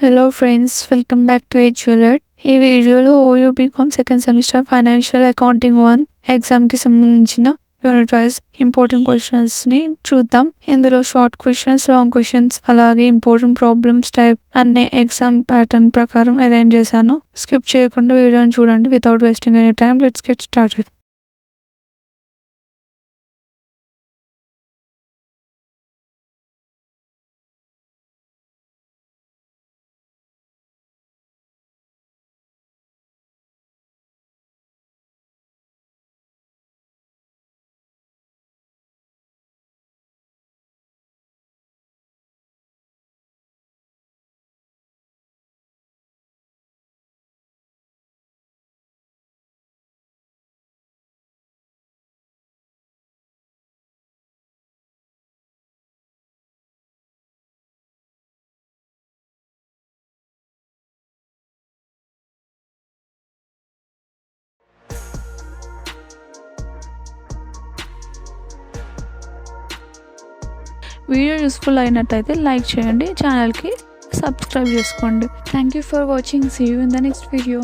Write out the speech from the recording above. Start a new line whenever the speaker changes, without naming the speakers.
Hello friends, welcome back to HULET. ఈ వీడియోలో OU BCom second semester financial accounting 1 ఎగ్జామ్కి సంబంధించిన యూనిట్ వైజ్ ఇంపార్టెంట్ క్వశ్చన్స్ని చూద్దాం. ఇందులో షార్ట్ క్వశ్చన్స్, లాంగ్ క్వశ్చన్స్, అలాగే ఇంపార్టెంట్ ప్రాబ్లమ్స్ టైప్ అన్ని ఎగ్జామ్ ప్యాటర్న్ ప్రకారం అరేంజ్ చేశాను. స్కిప్ చేయకుండా వీడియోని చూడండి. Without wasting any time, let's get started. Video useful అయినట్టయితే లైక్ చేయండి, ఛానల్కి సబ్స్క్రైబ్ చేసుకోండి. Thank you for watching. See you in the next video.